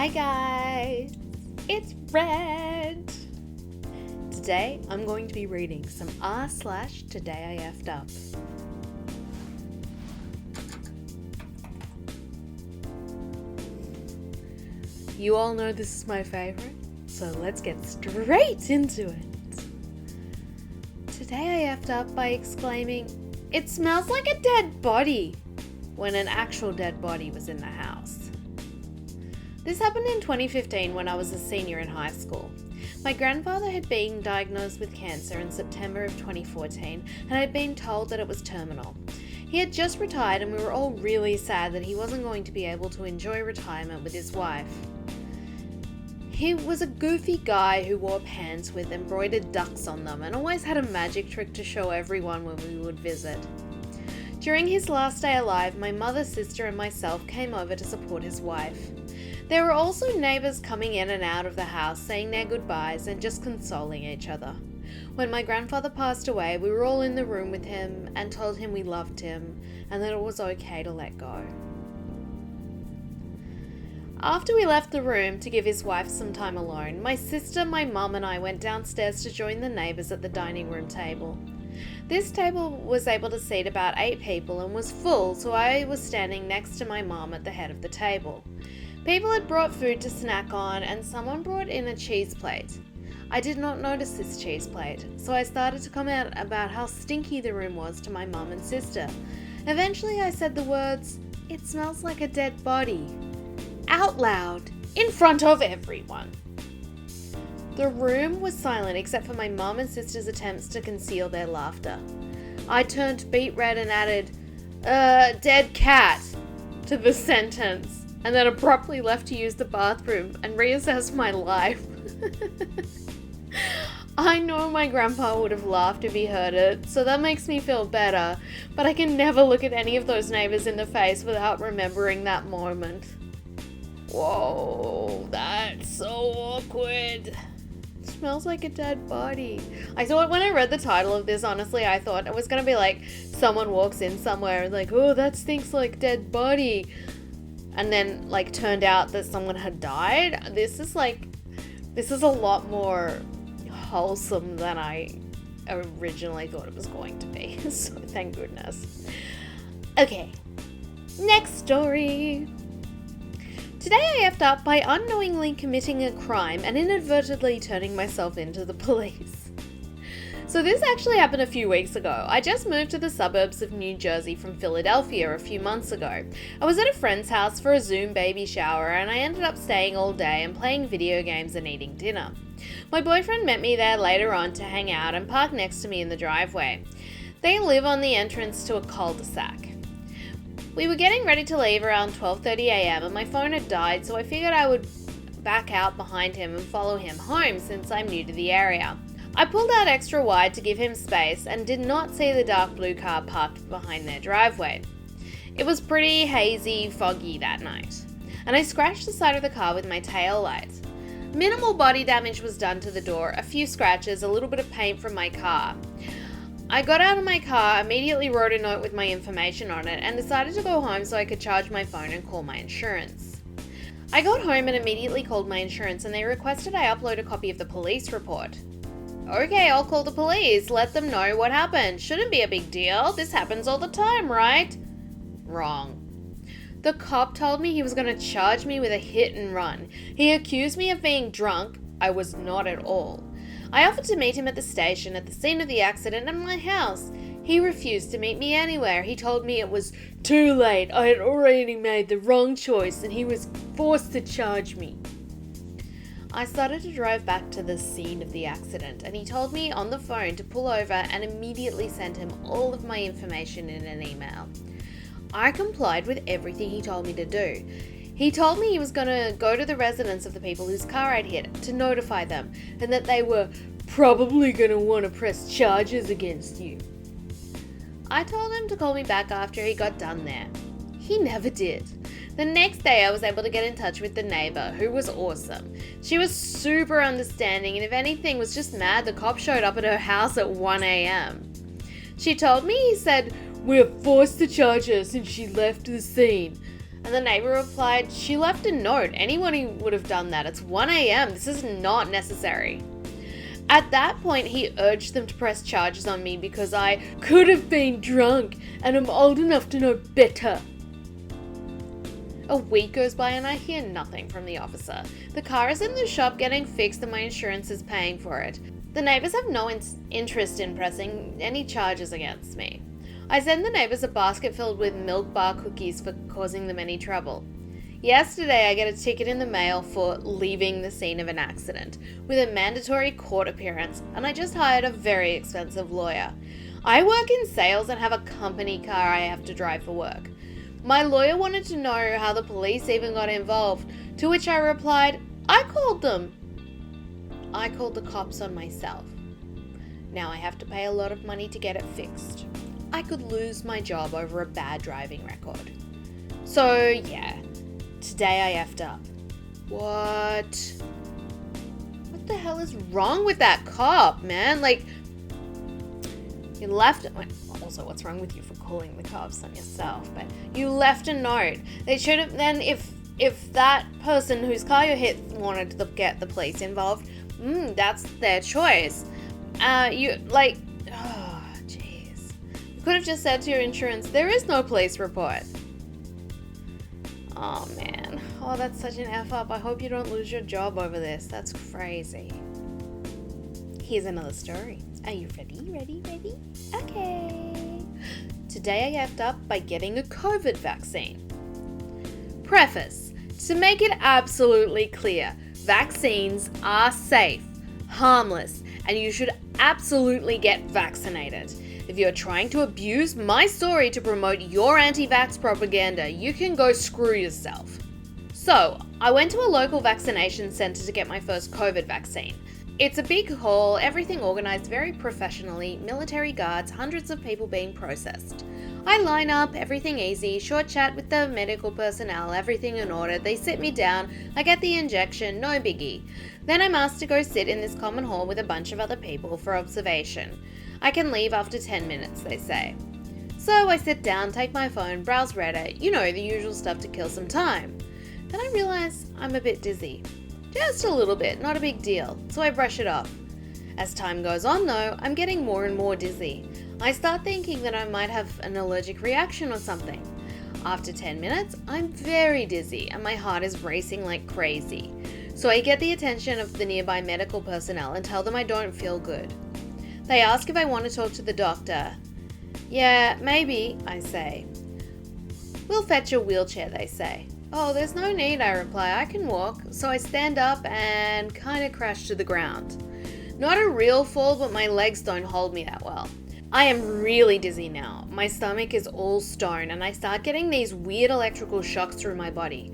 Hi guys, it's Red. Today I'm going to be reading some r/Today I F'd Up. You all know this is my favorite, so let's get straight into it. Today I F'd up by exclaiming, "It smells like a dead body," when an actual dead body was in the house. This happened in 2015 when I was a senior in high school. My grandfather had been diagnosed with cancer in September of 2014 and had been told that it was terminal. He had just retired and we were all really sad that he wasn't going to be able to enjoy retirement with his wife. He was a goofy guy who wore pants with embroidered ducks on them and always had a magic trick to show everyone when we would visit. During his last day alive, my mother, sister and myself came over to support his wife. There were also neighbours coming in and out of the house saying their goodbyes and just consoling each other. When my grandfather passed away, we were all in the room with him and told him we loved him and that it was okay to let go. After we left the room to give his wife some time alone, my sister, my mum and I went downstairs to join the neighbours at the dining room table. This table was able to seat about 8 people and was full, so I was standing next to my mum at the head of the table. People had brought food to snack on and someone brought in a cheese plate. I did not notice this cheese plate, so I started to comment about how stinky the room was to my mum and sister. Eventually I said the words, "It smells like a dead body," out loud, in front of everyone. The room was silent except for my mum and sister's attempts to conceal their laughter. I turned beet red and added, "dead cat," to the sentence. And then abruptly left to use the bathroom and reassess my life. I know my grandpa would have laughed if he heard it, so that makes me feel better, but I can never look at any of those neighbours in the face without remembering that moment. Whoa, that's so awkward. It smells like a dead body. I thought when I read the title of this, honestly, I thought it was going to be like someone walks in somewhere and like, "Oh, that stinks like dead body." And then turned out that someone had died. This is a lot more wholesome than I originally thought it was going to be. So thank goodness. Okay, next story. Today I effed up by unknowingly committing a crime and inadvertently turning myself into the police. So this actually happened a few weeks ago. I just moved to the suburbs of New Jersey from Philadelphia a few months ago. I was at a friend's house for a Zoom baby shower and I ended up staying all day and playing video games and eating dinner. My boyfriend met me there later on to hang out and parked next to me in the driveway. They live on the entrance to a cul-de-sac. We were getting ready to leave around 12:30 a.m. and my phone had died, so I figured I would back out behind him and follow him home since I'm new to the area. I pulled out extra wide to give him space and did not see the dark blue car parked behind their driveway. It was pretty hazy, foggy that night, and I scratched the side of the car with my tail light. Minimal body damage was done to the door, a few scratches, a little bit of paint from my car. I got out of my car, immediately wrote a note with my information on it, and decided to go home so I could charge my phone and call my insurance. I got home and immediately called my insurance and they requested I upload a copy of the police report. Okay, I'll call the police, let them know what happened. Shouldn't be a big deal. This happens all the time, right? Wrong. The cop told me he was going to charge me with a hit and run. He accused me of being drunk. I was not at all. I offered to meet him at the station, at the scene of the accident, and my house. He refused to meet me anywhere. He told me it was too late. I had already made the wrong choice and he was forced to charge me. I started to drive back to the scene of the accident and he told me on the phone to pull over and immediately sent him all of my information in an email. I complied with everything he told me to do. He told me he was going to go to the residence of the people whose car I'd hit to notify them and that they were probably going to want to press charges against you. I told him to call me back after he got done there. He never did. The next day I was able to get in touch with the neighbour, who was awesome. She was super understanding and if anything was just mad the cop showed up at her house at 1 a.m. She told me he said, "We're forced to charge her since she left the scene." And the neighbor replied, "She left a note. Anyone would have done that. It's 1 a.m. This is not necessary." At that point, he urged them to press charges on me because I could have been drunk and I'm old enough to know better. A week goes by and I hear nothing from the officer. The car is in the shop getting fixed and my insurance is paying for it. The neighbors have no interest in pressing any charges against me. I send the neighbors a basket filled with milk bar cookies for causing them any trouble. Yesterday, I get a ticket in the mail for leaving the scene of an accident with a mandatory court appearance, and I just hired a very expensive lawyer. I work in sales and have a company car I have to drive for work. My lawyer wanted to know how the police even got involved, to which I replied, "I called them." I called the cops on myself. Now I have to pay a lot of money to get it fixed. I could lose my job over a bad driving record. So yeah. Today I effed up. What the hell is wrong with that cop, man? Like, you left... Also, what's wrong with you for calling the cops on yourself? But you left a note. They should have... Then if that person whose car you hit wanted to get the police involved, that's their choice. You, like... Oh, jeez. You could have just said to your insurance, "There is no police report." Oh man, oh that's such an F up. I hope you don't lose your job over this. That's crazy. Here's another story. Are you ready? Okay. Today I effed up by getting a COVID vaccine. Preface. To make it absolutely clear, vaccines are safe, harmless, and you should absolutely get vaccinated. If you're trying to abuse my story to promote your anti-vax propaganda, you can go screw yourself. So, I went to a local vaccination center to get my first COVID vaccine. It's a big hall, everything organized very professionally, military guards, hundreds of people being processed. I line up, everything easy, short chat with the medical personnel, everything in order, they sit me down, I get the injection, no biggie. Then I'm asked to go sit in this common hall with a bunch of other people for observation. I can leave after 10 minutes, they say. So I sit down, take my phone, browse Reddit, the usual stuff to kill some time. Then I realize I'm a bit dizzy. Just a little bit, not a big deal, so I brush it off. As time goes on though, I'm getting more and more dizzy. I start thinking that I might have an allergic reaction or something. After 10 minutes, I'm very dizzy and my heart is racing like crazy. So I get the attention of the nearby medical personnel and tell them I don't feel good. They ask if I want to talk to the doctor. "Yeah, maybe," I say. "We'll fetch a wheelchair," they say. "Oh, there's no need," I reply. "I can walk." So I stand up and kind of crash to the ground. Not a real fall, but my legs don't hold me that well. I am really dizzy now. My stomach is all stone and I start getting these weird electrical shocks through my body.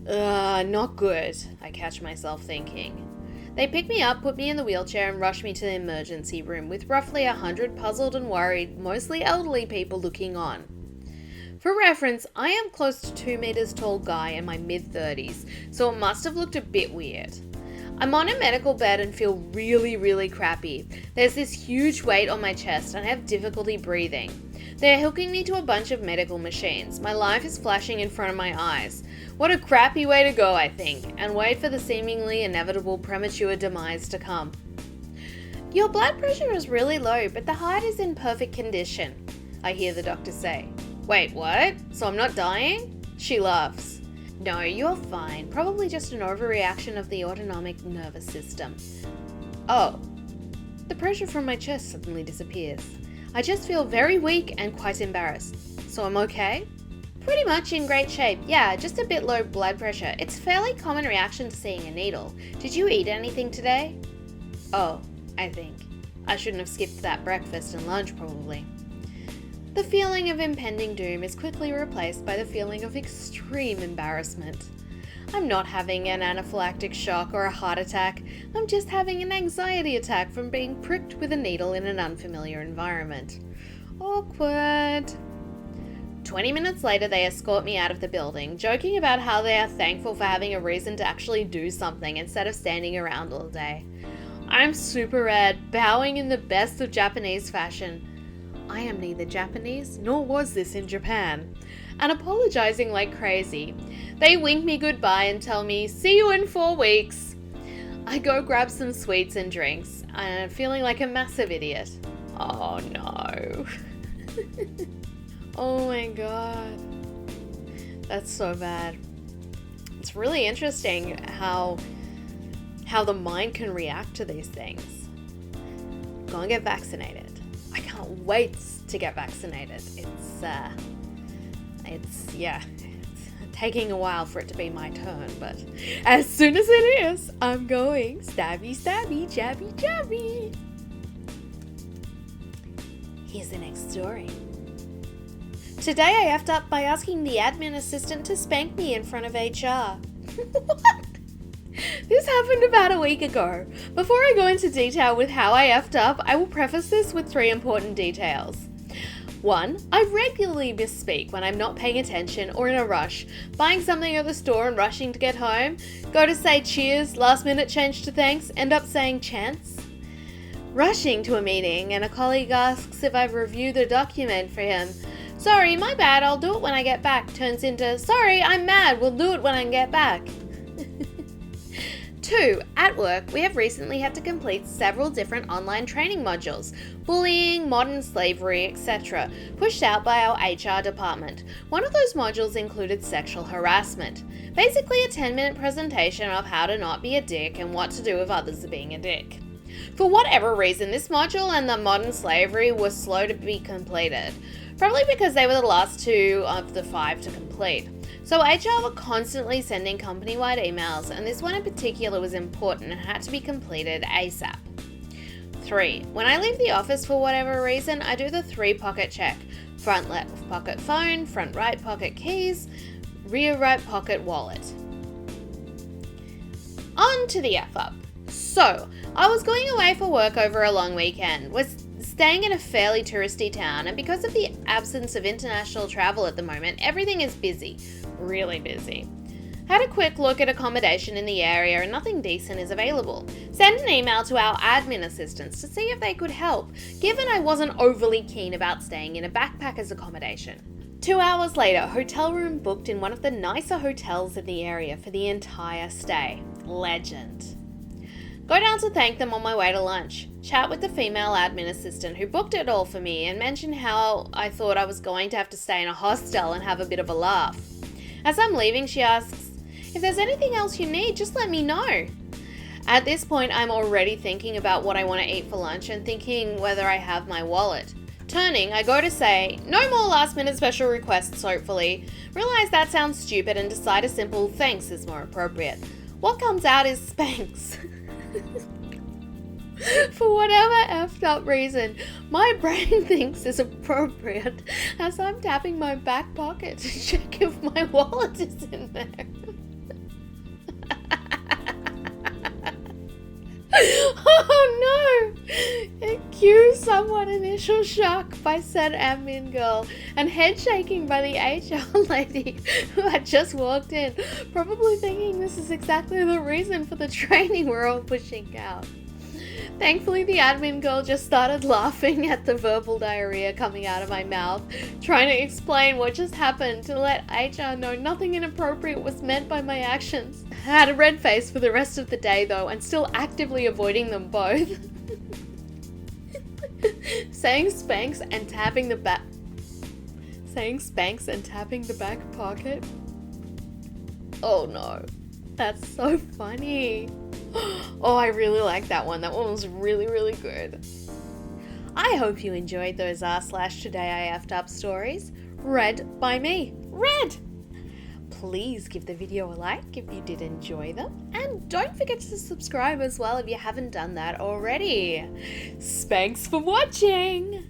Not good, I catch myself thinking. They pick me up, put me in the wheelchair and rush me to the emergency room with roughly 100 puzzled and worried, mostly elderly people looking on. For reference, I am close to 2 meters tall guy in my mid-30s, so it must have looked a bit weird. I'm on a medical bed and feel really crappy. There's this huge weight on my chest and I have difficulty breathing. They're hooking me to a bunch of medical machines. My life is flashing in front of my eyes. What a crappy way to go, I think, and wait for the seemingly inevitable premature demise to come. "Your blood pressure is really low, but the heart is in perfect condition," I hear the doctor say. "Wait, what? So I'm not dying?" She laughs. "No, you're fine. Probably just an overreaction of the autonomic nervous system." Oh. The pressure from my chest suddenly disappears. I just feel very weak and quite embarrassed. "So I'm okay?" "Pretty much in great shape. Yeah, just a bit low blood pressure. It's a fairly common reaction to seeing a needle. Did you eat anything today?" "Oh, I think. I shouldn't have skipped that breakfast and lunch probably." The feeling of impending doom is quickly replaced by the feeling of extreme embarrassment. I'm not having an anaphylactic shock or a heart attack. I'm just having an anxiety attack from being pricked with a needle in an unfamiliar environment. Awkward. 20 minutes later, they escort me out of the building, joking about how they are thankful for having a reason to actually do something instead of standing around all day. I'm super red, bowing in the best of Japanese fashion. I am neither Japanese, nor was this in Japan. and apologizing like crazy. They wink me goodbye and tell me, see you in 4 weeks. I go grab some sweets and drinks, and I'm feeling like a massive idiot. Oh no. Oh my god. That's so bad. It's really interesting how the mind can react to these things. Go and get vaccinated. I can't wait to get vaccinated. It's taking a while for it to be my turn, but as soon as it is, I'm going stabby, stabby, jabby, jabby. Here's the next story. Today I effed up by asking the admin assistant to spank me in front of HR. What? This happened about a week ago. Before I go into detail with how I effed up, I will preface this with 3 important details. 1. I regularly misspeak when I'm not paying attention or in a rush, buying something at the store and rushing to get home, go to say cheers, last minute change to thanks, end up saying chance. Rushing to a meeting and a colleague asks if I've reviewed a document for him. Sorry, my bad, I'll do it when I get back, turns into, sorry, I'm mad, we'll do it when I get back. 2. At work, we have recently had to complete several different online training modules, bullying, modern slavery, etc., pushed out by our HR department. One of those modules included sexual harassment, basically a 10-minute presentation of how to not be a dick and what to do if others are being a dick. For whatever reason, this module and the modern slavery were slow to be completed, probably because they were the last 2 of the 5 to complete. So HR were constantly sending company-wide emails, and this one in particular was important and had to be completed ASAP. 3. When I leave the office for whatever reason, I do the 3-pocket check. Front left pocket phone, front right pocket keys, rear right pocket wallet. On to the F-up. So, I was going away for work over a long weekend, was staying in a fairly touristy town, and because of the absence of international travel at the moment, everything is busy. Really busy. Had a quick look at accommodation in the area and nothing decent is available. Sent an email to our admin assistants to see if they could help, given I wasn't overly keen about staying in a backpacker's accommodation. 2 hours later, hotel room booked in one of the nicer hotels in the area for the entire stay. Legend. Go down to thank them on my way to lunch. Chat with the female admin assistant who booked it all for me and mention how I thought I was going to have to stay in a hostel and have a bit of a laugh. As I'm leaving, she asks, if there's anything else you need, just let me know. At this point, I'm already thinking about what I want to eat for lunch and thinking whether I have my wallet. Turning, I go to say, no more last minute special requests, hopefully. Realize that sounds stupid and decide a simple thanks is more appropriate. What comes out is spanks. For whatever effed up reason, my brain thinks is appropriate as I'm tapping my back pocket to check if my wallet is in there. Oh no! Cue somewhat initial shock by said admin girl and head shaking by the HR lady who had just walked in, probably thinking this is exactly the reason for the training we're all pushing out. Thankfully, the admin girl just started laughing at the verbal diarrhea coming out of my mouth, trying to explain what just happened to let HR know nothing inappropriate was meant by my actions. I had a red face for the rest of the day though, and still actively avoiding them both. Saying spanks and tapping the back pocket. Oh no, that's so funny. Oh, I really like that one. That one was really, really good. I hope you enjoyed those r/today I effed up stories, read by me. Read! Please give the video a like if you did enjoy them, and don't forget to subscribe as well if you haven't done that already. Spanks for watching!